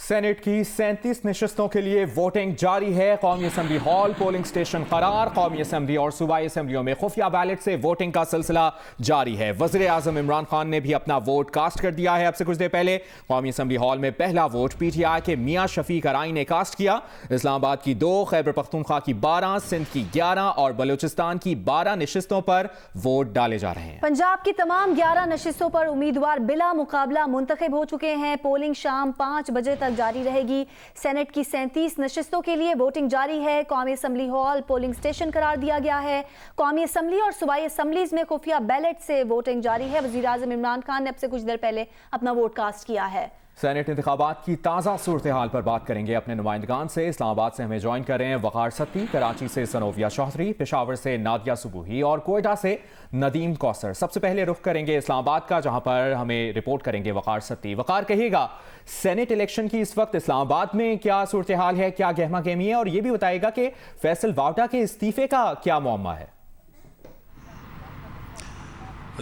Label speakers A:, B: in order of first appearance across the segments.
A: Senate की 37 नशस्तों के लिए वोटिंग जारी है। कौमी असम्बली हॉल, पोलिंग स्टेशन करार। कौमी असम्बली और सूबाई असम्बलियों में खुफिया बैलेट से वोटिंग का सिलसिला जारी है। वज़ीर आज़म इमरान खान ने भी अपना वोट कास्ट कर दिया है। अब से कुछ देर पहले कौमी असम्बली हॉल में पहला वोट PTI के मियाँ शफीक अराई ने कास्ट किया। इस्लामाबाद की 2, खैबर पख्तूनख्वा की 12, सिंध की 11 और बलूचिस्तान की 12 नशस्तों पर वोट डाले जा रहे हैं।
B: पंजाब की तमाम 11 नशस्तों पर उम्मीदवार बिला मुकाबला मुंतखब हो चुके हैं। पोलिंग शाम 5 बजे तक जारी रहेगी। सेनेट की 37 नशस्तों के लिए वोटिंग जारी है। कौमी असम्बली हॉल पोलिंग स्टेशन करार दिया गया है। कौमी असम्बली और सूबाई असम्बलीज में खुफिया बैलेट से वोटिंग जारी है। वज़ीर आज़म इमरान खान ने अब से कुछ देर पहले अपना वोट कास्ट किया है।
A: सेनेट इंतखाबात की ताज़ा सूरत हाल पर बात करेंगे अपने नुमाइंदगान से। इस्लामाबाद से हमें ज्वाइन कर रहे हैं वक़ार सत्ती, कराची से सनोविया चौधरी, पेशावर से नादिया सुबूही और कोयटा से नदीम कौसर। सबसे पहले रुख करेंगे इस्लामाबाद का, जहां पर हमें रिपोर्ट करेंगे वक़ार सत्ती। वक़ार, कहिएगा सेनेट इलेक्शन की इस वक्त इस्लामाबाद में क्या सूरत हाल है, क्या गहमा गहमी है, और ये भी बताइएगा कि फैसल वावडा के इस्तीफे का क्या मुअम्मा है।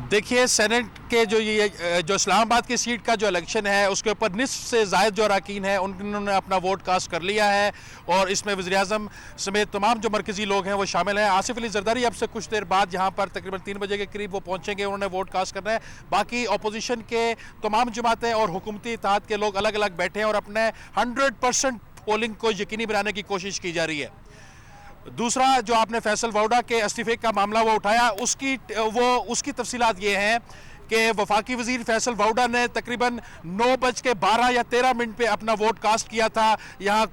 C: देखिए, सेनेट के जो इस्लामाबाद की सीट का जो इलेक्शन है उसके ऊपर निस्फ से ज़ायद जो अरकान है उन्होंने अपना वोट कास्ट कर लिया है और इसमें वज़ीर आज़म समेत तमाम जो मरकज़ी लोग हैं वो शामिल हैं। आसिफ अली जरदारी अब से कुछ देर बाद यहाँ पर तकरीबन 3 बजे के करीब वो पहुँचेंगे, उन्होंने वोट कास्ट करना है। बाकी अपोजिशन के तमाम जमातें और हुकूमती इत्तेहाद के लोग अलग अलग बैठे हैं और अपने 100% पोलिंग को यकीनी बनाने की कोशिश की जा रही है। दूसरा, जो आपने फैसल वावडा के इस्तीफे का मामला वो उठाया, उसकी तफसीलात ये हैं कि वफाकी वज़ीर फैसल वावडा ने तकरीबन 9:12 या 13 पे अपना वोट कास्ट किया था यहाँ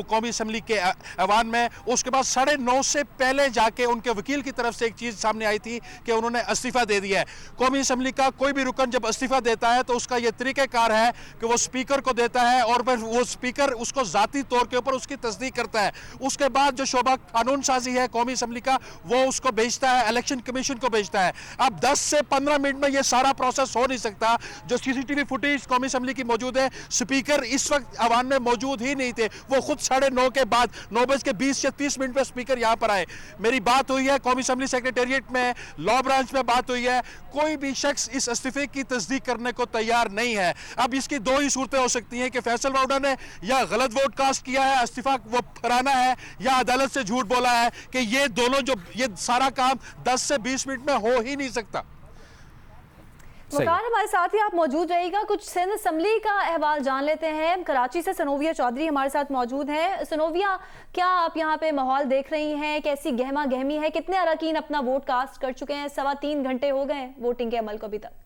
C: कौमी असम्बली के ऐवान में। उसके बाद 9:30 से पहले जाके उनके वकील की तरफ से एक चीज़ सामने आई थी कि उन्होंने इस्तीफ़ा दे दिया है। कौमी असम्बली का कोई भी रुकन जब इस्तीफ़ा देता है तो उसका ये तरीक़ाकार है कि वो स्पीकर को देता है और फिर वो स्पीकर उसको ज़ाती तौर के ऊपर उसकी तस्दीक करता है। उसके बाद जो शोबा कानून साजी है कौमी असम्बली का, वो उसको भेजता है इलेक्शन कमीशन को भेजता है। अब 10 से 15 मिनट में ये सारा प्रोसेस हो नहीं सकता। जो CCTV फुटेज कौमी असम्बली की मौजूद है, स्पीकर इस वक्त ऐवान में मौजूद ही नहीं थे। वो खुद 9:30 के बाद 9:20 या 30 मिनट पे स्पीकर यहाँ पर आए। मेरी बात हुई है कौमी असम्बली सेक्रेटेरिएट में, लॉ ब्रांच में बात हुई है, कोई भी शख्स इस इस्तीफे की तस्दीक करने को तैयार नहीं है। अब इसकी 2 ही सूरतें हो सकती हैं कि फैसल वावडा ने या गलत वोट कास्ट किया है, इस्तीफा वो फराना है, या अदालत से झूठ बोला है कि ये दोनों ये सारा काम 10 से 20 मिनट में हो ही नहीं सकता।
B: वकार, हमारे साथ ही आप मौजूद रहिएगा। कुछ सिंध असम्बली का अहवाल जान लेते हैं। कराची से सनोविया चौधरी हमारे साथ मौजूद हैं। सनोविया, क्या आप यहाँ पे माहौल देख रही हैं? कैसी गहमा गहमी है? कितने अरकान अपना वोट कास्ट कर चुके हैं? 3.25 घंटे हो गए वोटिंग के अमल को अभी तक।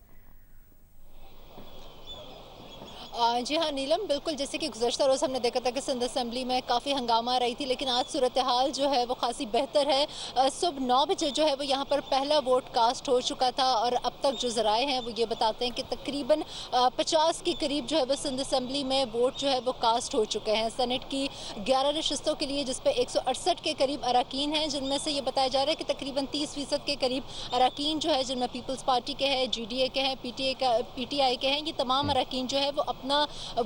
D: जी हाँ नीलम, बिल्कुल जैसे कि गुज़श्ता रोज़ हमने देखा था कि सिंध असम्बली में काफ़ी हंगामा रही थी, लेकिन आज सूरत हाल जो है वो खासी बेहतर है। सुबह 9 बजे जो है वो यहाँ पर पहला वोट कास्ट हो चुका था और अब तक जो ज़राए हैं वो ये बताते हैं कि तकरीबन 50 के करीब जो है वो सिंध असम्बली में वोट जो है वो कास्ट हो चुके हैं। सेनेट की 11 नशस्तों के लिए जिस पे 168 के करीब अरकान हैं, जिनमें से ये बताया जा रहा है कि तकरीबन 30% के करीब अरकान जो है, जिनमें पीपल्स पार्टी के हैं, GDA के हैं, PTI के हैं, ये तमाम अरकान जो है वो अपना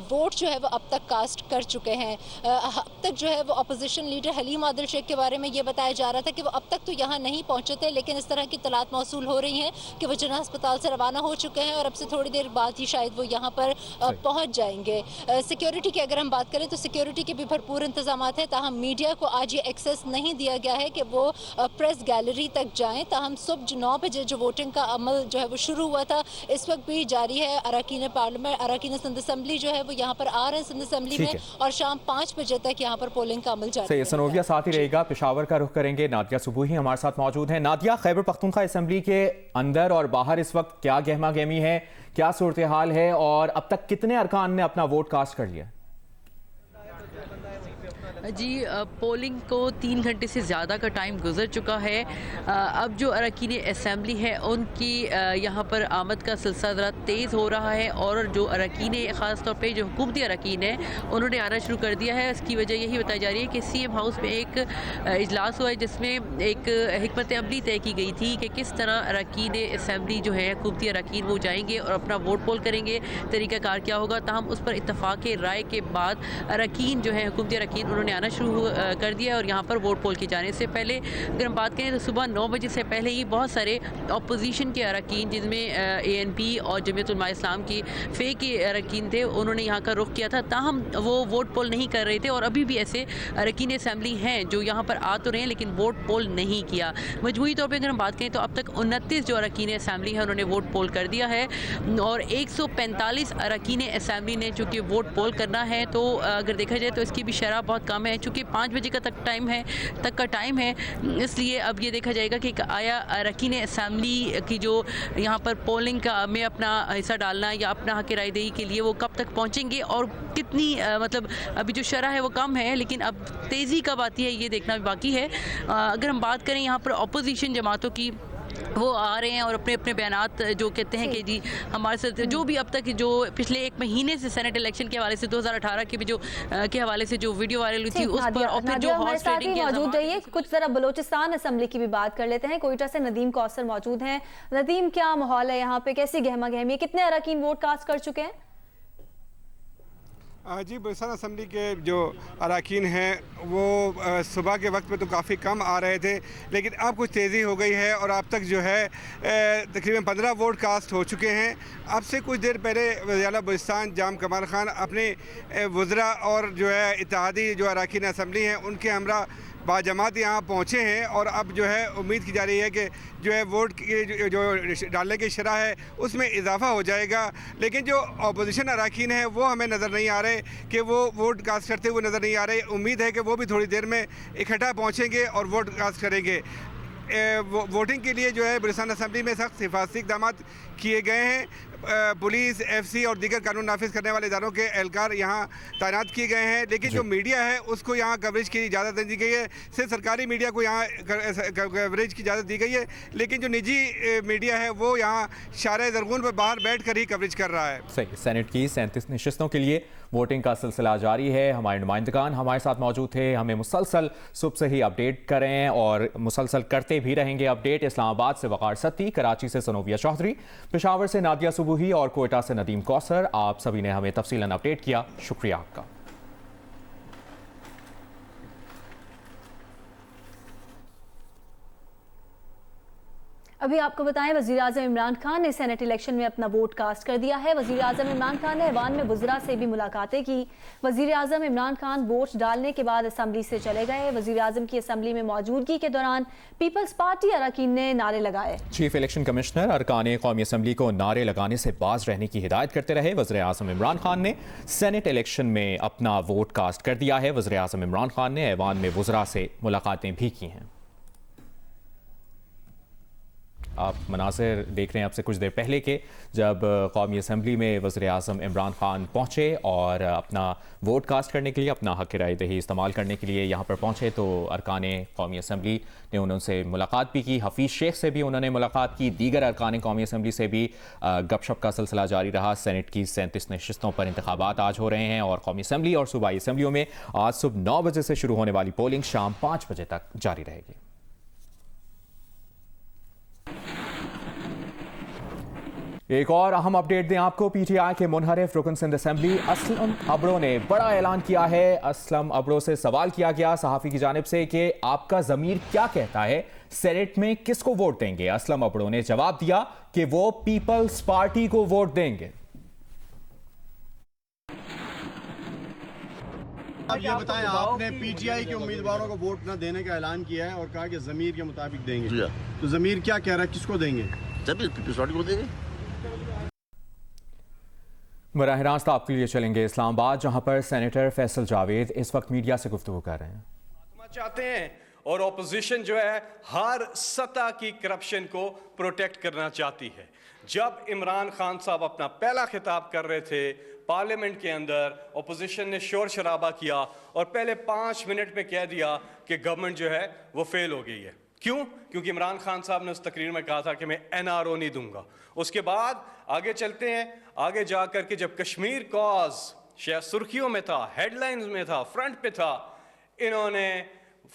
D: वोट जो है वो अब तक कास्ट कर चुके हैं। अब तक जो है वो अपोजिशन लीडर हलीम आदिल शेख के बारे में ये बताया जा रहा था कि वो अब तक तो यहाँ नहीं पहुँचे थे, लेकिन इस तरह की इत्तलात मौसूल हो रही हैं कि वो जना अस्पताल से रवाना हो चुके हैं और अब से थोड़ी देर बाद ही शायद वो यहाँ पर पहुँच जाएंगे। सिक्योरिटी की अगर हम बात करें तो सिक्योरिटी के भी भरपूर इंतजाम हैं। ताहम मीडिया को आज ये एक्सेस नहीं दिया गया है कि वो प्रेस गैलरी तक जाएँ। ताहम सुबह 9 बजे जो वोटिंग का अमल जो है वो शुरू हुआ था, इस वक्त भी जारी है। अरकान पार्लियामेंट, अरकान सिंध असम्बली जो है वो यहाँ पर आ रहे हैं सिंध असम्बली में, और शाम 5 बजे तक यहाँ पर पोलिंग का अमल जारी है।
A: सनोविया साथ ही रहेगा। पेशावर का रुख करेंगे, नादिया सुबूही हमारे साथ मौजूद हैं। नादिया, खैबर पख्तूनख्वा असम्बली के अंदर और बाहर इस वक्त क्या गहमा गहमी है, क्या सूरत हाल है, और अब तक कितने अरकान ने अपना वोट कास्ट कर लिया?
E: जी, पोलिंग को 3 घंटे से ज़्यादा का टाइम गुजर चुका है। अब जो अरकान असम्बली है उनकी यहाँ पर आमद का सिलसिला ज़रा तेज़ हो रहा है, और जो अरकान ख़ास तौर पे जो हुकूमती अरकान है उन्होंने आना शुरू कर दिया है। इसकी वजह यही बताई जा रही है कि CM हाउस में एक इजलास हुआ है जिसमें एक हिकमत अमली तय की गई थी कि किस तरह अरकान असम्बली जो है हुकूमती अरकान वो जाएंगे और अपना वोट पोल करेंगे, तरीक़ाकार क्या होगा। ताहम उस पर इत्तफ़ाक़ राय के बाद अरकान जो है हुकूमती अरकान उन्होंने आना शुरू कर दिया है। और यहाँ पर वोट पोल की जाने से पहले अगर हम बात करें तो सुबह 9 बजे से पहले ही बहुत सारे अपोजिशन के अरकान, जिसमें ANP और जमीयत उलमा इस्लाम की फ़े के अरकान थे, उन्होंने यहाँ का रुख किया था। ताहम वो वोट पोल नहीं कर रहे थे और अभी भी ऐसे अरकान असम्बली हैं जो यहाँ पर आ तो रहे हैं लेकिन वोट पोल नहीं किया। मजबूरी तौर पर अगर हम बात करें तो अब तक 29 जो अरकान असम्बली है उन्होंने वोट पोल कर दिया है और 145 अरकान असम्बली ने चूँकि वोट पोल करना है, तो अगर देखा जाए तो इसकी भी शरह बहुत कम है। चूँकि 5 बजे का तक का टाइम है, इसलिए अब ये देखा जाएगा कि आया अरकान असम्बली की जो यहाँ पर पोलिंग का में अपना हिस्सा डालना या अपना हक राय दही के लिए वो कब तक पहुँचेंगे और कितनी मतलब अभी जो शरह है वो कम है, लेकिन अब तेज़ी कब आती है ये देखना भी बाकी है। अगर हम बात करें यहाँ पर अपोजिशन जमातों की, वो आ रहे हैं और अपने अपने बयानात जो कहते हैं कि जी हमारे साथ जो भी अब तक जो पिछले 1 महीने से सेनेट इलेक्शन के हवाले से 2018 के भी जो के हवाले से जो वीडियो वायरल हुई थी उस पर और फिर जो हॉर्स ट्रेडिंग के
B: मौजूद रहिए। कुछ जरा बलोचिस्तान असम्बली की भी बात कर लेते हैं। कोयटा से नदीम कौसर मौजूद हैं। नदीम, क्या माहौल है यहाँ पे, कैसी गहमा गहमी, कितने अरकान वोट कास्ट कर चुके हैं?
F: जी, बलोचिस्तान असम्बली के जो अरकान हैं वो सुबह के वक्त में तो काफ़ी कम आ रहे थे, लेकिन अब कुछ तेज़ी हो गई है और अब तक जो है तकरीबन 15 वोट कास्ट हो चुके हैं। अब से कुछ देर पहले वज़ीर आला बलोचिस्तान जाम कमाल खान अपने वज़रा और जो है इत्तेहादी जो अरकान असम्बली हैं उनके हमरा बाजमात यहाँ पहुँचे हैं और अब जो है उम्मीद की जा रही है कि जो है वोट की जो डालने की शरह है उसमें इजाफा हो जाएगा। लेकिन जो अपोजिशन अरकान है वो हमें नज़र नहीं आ रहे कि वो वोट कास्ट करते हुए नज़र नहीं आ रहे। उम्मीद है कि वो भी थोड़ी देर में इकट्ठा पहुँचेंगे और वोट कास्ट करेंगे। वोटिंग के लिए जो है बलोचिस्तान असम्बली में सख्त हिफाजती इक़दाम किए गए हैं। पुलिस, FC और दीगर कानून नाफिज करने वाले इदारों के एहलकार यहाँ तैनात किए गए हैं। लेकिन जो मीडिया है उसको यहाँ कवरेज की इजाज़त नहीं दी गई है। सिर्फ सरकारी मीडिया को यहाँ कवरेज की इजाज़त दी गई है, लेकिन जो निजी मीडिया है वो यहाँ शारे ज़रगून पर बाहर बैठ कर ही कवरेज कर रहा है।
A: सही। सेनेट की 37 नशिस्तों के लिए वोटिंग का सिलसिला जारी है। हमारे नुमाइंदगान हमारे साथ मौजूद थे, हमें मुसलसल सुबह से ही अपडेट करें और मुसलसल करते भी रहेंगे अपडेट। इस्लामाबाद से वक़ार सत्ती, कराची से सनोविया चौधरी, पेशावर से नादिया सुबूही और कोयटा से नदीम कौसर, आप सभी ने हमें तफसीलन अपडेट किया, शुक्रिया आपका।
B: अभी आपको बताएं, वज़ीर आज़म इमरान खान ने सेनेट इलेक्शन में अपना वोट कास्ट कर दिया है। वज़ीर आज़म इमरान खान ने ऐवान में वज़रा से भी मुलाकातें की। वज़ीर आज़म इमरान खान वोट डालने के बाद असम्बली से चले गए। वज़ीर आज़म की असम्बली में मौजूदगी के दौरान पीपल्स पार्टी अरकान ने नारे लगाए।
A: चीफ इलेक्शन कमिश्नर अरकान कौमी असम्बली को नारे लगाने से बाज रहने की हिदायत करते रहे। वज़ीर आज़म इमरान खान ने सेनेट इलेक्शन में अपना वोट कास्ट कर दिया है। वज़ीर आज़म इमरान खान ने ऐवान में वज़रा से मुलाकातें भी की हैं। आप मनासिर देख रहे हैं आपसे कुछ देर पहले के, जब कौमी असम्बली में वज़ीर आज़म इमरान खान पहुँचे और अपना वोट कास्ट करने के लिए, अपना हक़ राय दही इस्तेमाल करने के लिए यहाँ पर पहुँचे, तो अरकान कौमी असम्बली ने उनसे मुलाकात भी की। हफीज़ शेख से भी उन्होंने मुलाकात की। दीगर अरकान कौमी असम्बली से भी गपशप का सिलसिला जारी रहा। सेनेट की 37 नशिस्तों पर इंतखाबात आज हो रहे हैं और कौमी असम्बली और सूबाई असम्बलियों में आज सुबह 9 बजे से शुरू होने वाली पोलिंग शाम 5 बजे तक जारी रहेगी। एक और अहम अपडेट दें आपको, PTI के मुनहरिफ रुकन सिंध असेंबली असलम अबड़ो ने बड़ा ऐलान किया है। असलम अबड़ो से सवाल किया गया सहाफ़ी की जानिब से कि आपका ज़मीर क्या कहता है, सेनेट में किसको वोट देंगे। असलम अबड़ो ने जवाब दिया कि वो पीपल्स पार्टी को वोट देंगे।
G: आप ये बताएं, आपने PTI के उम्मीदवारों को वोट न देने का ऐलान किया है और कहा कि ज़मीर के मुताबिक देंगे, तो ज़मीर क्या कह रहा है, किसको देंगे?
H: जमीर पीपल्स पार्टी को देंगे।
A: बराह रास्त आपके लिए चलेंगे इस्लामाबाद, जहां पर सेनेटर फैसल जावेद इस वक्त मीडिया से गुफ्तगू कर रहे हैं।
I: चाहते हैं और ऑपोजिशन जो है हर सतह की करप्शन को प्रोटेक्ट करना चाहती है। जब इमरान खान साहब अपना पहला खिताब कर रहे थे पार्लियामेंट के अंदर, ऑपोजिशन ने शोर शराबा किया और पहले 5 मिनट में कह दिया कि गवर्नमेंट जो है वो फेल हो गई है। क्यों? क्योंकि इमरान खान साहब ने उस तकरीर में कहा था कि मैं NRO नहीं दूंगा। उसके बाद आगे चलते हैं, आगे जा कर के जब कश्मीर कॉज शायद सुर्खियों में था, हेडलाइंस में था, फ्रंट पे था, इन्होंने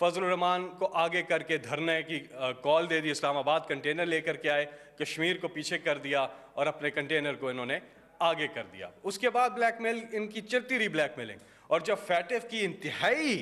I: फजलुर रहमान को आगे करके धरने की कॉल दे दी। इस्लामाबाद कंटेनर लेकर के आए, कश्मीर को पीछे कर दिया और अपने कंटेनर को इन्होंने आगे कर दिया। उसके बाद ब्लैकमेल, इनकी चलती रही ब्लैकमेलिंग। और जब फैटिफ की इंतहाई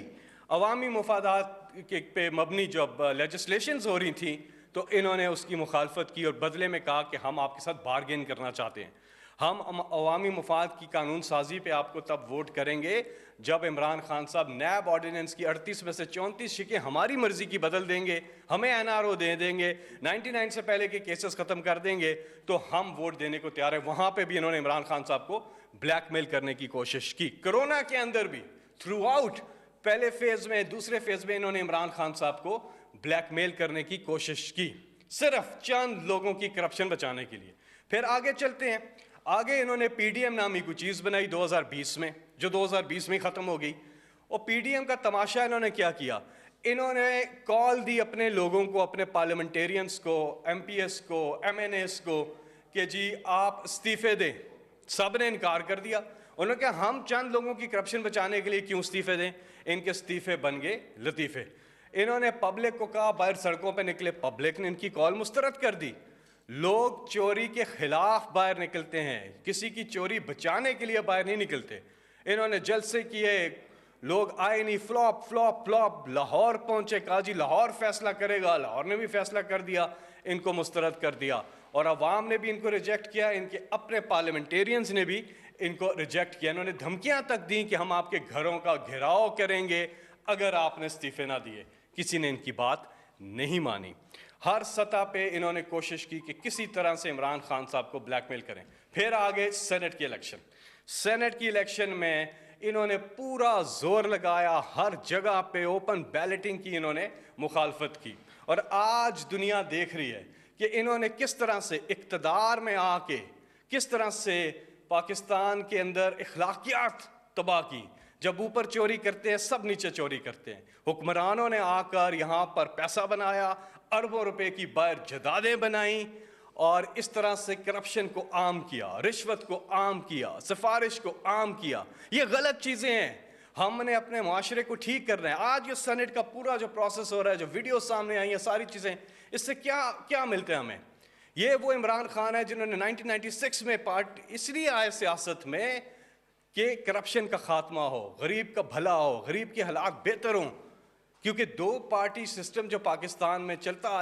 I: अवामी मफादात पे मबनी जब लेजिस्लेशंस हो रही थी तो इन्होंने उसकी मुखालफत की और बदले में कहा कि हम आपके साथ बारगेन करना चाहते हैं, हम अवामी मफाद की कानून साजी पे आपको तब वोट करेंगे जब इमरान खान साहब नैब ऑर्डिनेंस की 38 में से 34 शिकें हमारी मर्जी की बदल देंगे, हमें NRO दे देंगे, 99 से पहले के केसेस ख़त्म कर देंगे तो हम वोट देने को तैयार है। वहाँ पे भी इन्होंने इमरान खान साहब को ब्लैकमेल करने की कोशिश की। कोरोना के अंदर भी थ्रू आउट, पहले फेज़ में, दूसरे फेज़ में इन्होंने इमरान खान साहब को ब्लैकमेल करने की कोशिश की, सिर्फ चंद लोगों की करप्शन बचाने के लिए। फिर आगे चलते हैं, आगे इन्होंने PDM नामी कोई चीज़ बनाई 2020 में, जो 2020 में ख़त्म हो गई। और PDM का तमाशा इन्होंने क्या किया, इन्होंने कॉल दी अपने लोगों को, अपने पार्लियामेंटेरियंस को, MPs को, MNAs को कि जी आप इस्तीफ़े दें। सब ने इनकार कर दिया। उन्होंने कहा हम चंद लोगों की करप्शन बचाने के लिए क्यों इस्तीफ़े दें। इनके इस्तीफ़े बन गए लतीफ़े। इन्होंने पब्लिक को कहा, बाहर सड़कों पर निकले, पब्लिक ने इनकी कॉल मुस्तरद कर दी। लोग चोरी के खिलाफ बाहर निकलते हैं, किसी की चोरी बचाने के लिए बाहर नहीं निकलते। इन्होंने जलसे किए, लोग आए नहीं, फ्लॉप फ्लॉप फ्लॉप। लाहौर पहुंचे, कहा जी लाहौर फैसला करेगा, लाहौर ने भी फैसला कर दिया, इनको मुस्तरद कर दिया। और अवाम ने भी इनको रिजेक्ट किया, इनके अपने पार्लियामेंटेरियंस ने भी इनको रिजेक्ट किया। इन्होंने धमकियां तक दी कि हम आपके घरों का घेराव करेंगे अगर आपने इस्तीफे ना दिए। किसी ने इनकी बात नहीं मानी। हर सतह पे इन्होंने कोशिश की कि किसी तरह से इमरान खान साहब को ब्लैकमेल करें। फिर आगे सेनेट की इलेक्शन। सेनेट की इलेक्शन में इन्होंने पूरा जोर लगाया, हर जगह पे ओपन बैलेटिंग की इन्होंने मुखालफत की। और आज दुनिया देख रही है कि इन्होंने किस तरह से इक़्तिदार में आके किस तरह से पाकिस्तान के अंदर इखलाकियात तबाह की। जब ऊपर चोरी करते हैं, सब नीचे चोरी करते हैं। हुक्मरानों ने आकर यहाँ पर पैसा बनाया, अरबों रुपए की बाहर जदादें बनाई और इस तरह से करप्शन को आम किया, रिश्वत को आम किया, सिफारिश को आम किया। ये गलत चीज़ें हैं, हमने अपने माशरे को ठीक करना है। आज ये सेनेट का पूरा जो प्रोसेस हो रहा है, जो वीडियो सामने आई है, सारी चीज़ें, इससे क्या क्या मिलता है हमें। ये वो इमरान खान है जिन्होंने 1996 में पार्ट इसलिए आए सियासत में कि करप्शन का खात्मा हो, गरीब का भला हो, गरीब के हालात बेहतर हों। क्योंकि दो पार्टी सिस्टम जो पाकिस्तान में चलता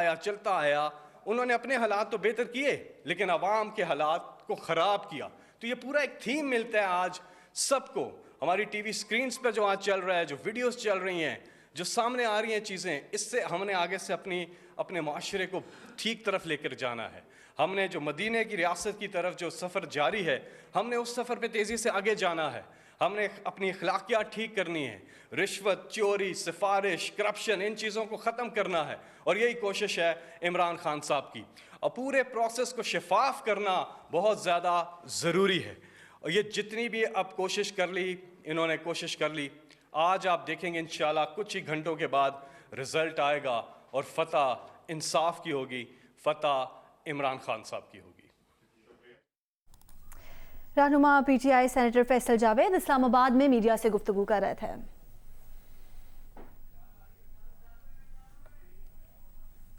I: आया, उन्होंने अपने हालात तो बेहतर किए लेकिन अवाम के हालात को ख़राब किया। तो ये पूरा एक थीम मिलता है आज सबको। हमारी टीवी स्क्रीन्स पर जो आज चल रहा है, जो वीडियोस चल रही हैं, जो सामने आ रही हैं चीज़ें, इससे हमने आगे से अपने माशरे को ठीक तरफ लेकर जाना है। हमने जो मदीने की रियासत की तरफ जो सफ़र जारी है, हमने उस सफ़र पे तेज़ी से आगे जाना है। हमने अपनी अखलाकियात ठीक करनी है। रिश्वत, चोरी, सिफारिश, करप्शन, इन चीज़ों को ख़त्म करना है और यही कोशिश है इमरान खान साहब की। और पूरे प्रोसेस को शफाफ करना बहुत ज़्यादा ज़रूरी है। और ये जितनी भी अब कोशिश कर ली, इन्होंने कोशिश कर ली, आज आप देखेंगे इंशाल्लाह कुछ ही घंटों के बाद रिज़ल्ट आएगा और फ़तह इंसाफ की होगी, फ़तह इमरान खान साहब की होगी।
B: रहनुमा PTI सेनेटर फैसल जावेद इस्लामाबाद में मीडिया से गुफ्तगू कर रहे थे।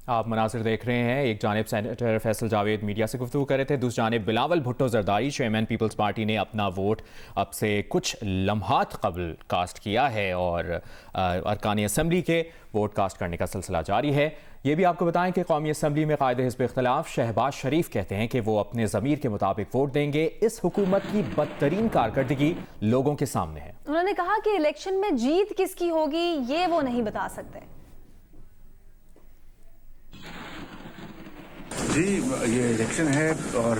A: आप मनासिर देख रहे हैं। एक जानिब सेनेटर फैसल जावेद मीडिया से गुफ्तगू कर रहे थे, दूसरी जानिब बिलावल भुट्टो जरदारी चेयरमैन पीपल्स पार्टी ने अपना वोट अब से कुछ लम्हात कबल कास्ट किया है और अरकानी असम्बली के वोट कास्ट करने का सिलसिला जारी है। ये भी आपको बताएं कि कौमी असम्बली में कायदे हिज़्ब इख्तिलाफ शहबाज शरीफ कहते हैं कि वो अपने ज़मीर के मुताबिक वोट देंगे। इस हुकूमत की बदतरीन कारकर्दगी लोगों के सामने है।
B: उन्होंने कहा कि इलेक्शन में जीत किसकी होगी ये वो नहीं बता सकते।
J: जी, ये इलेक्शन है और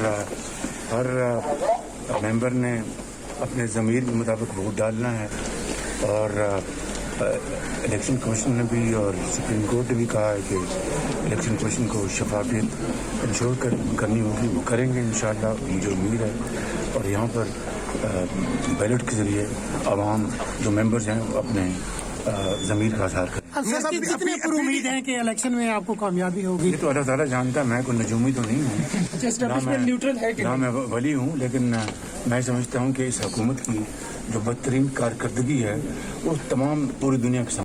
J: हर मेंबर ने अपने ज़मीर के मुताबिक वोट डालना है और इलेक्शन कमीशन ने भी और सुप्रीम कोर्ट ने भी कहा है कि इलेक्शन कमीशन को शफाफियत इंश्योर करनी होगी। वो करेंगे इंशाअल्लाह, मुझे उम्मीद है। और यहाँ पर बैलेट के ज़रिए आवाम जो मेंबर्स हैं वो अपने ज़मीर का इज़हार करें।
K: कितने पर उम्मीद है कि इलेक्शन में आपको कामयाबी होगी?
J: ये तो अल्लाह ताला जानता है, मैं कोई नजूमी तो नहीं हूँ,
K: न्यूट्रल है
J: ना मैं वली हूँ, लेकिन मैं समझता हूँ कि इस हुकूमत की जो बदतरीन कारकर्दगी है वो तमाम पूरी दुनिया के सामने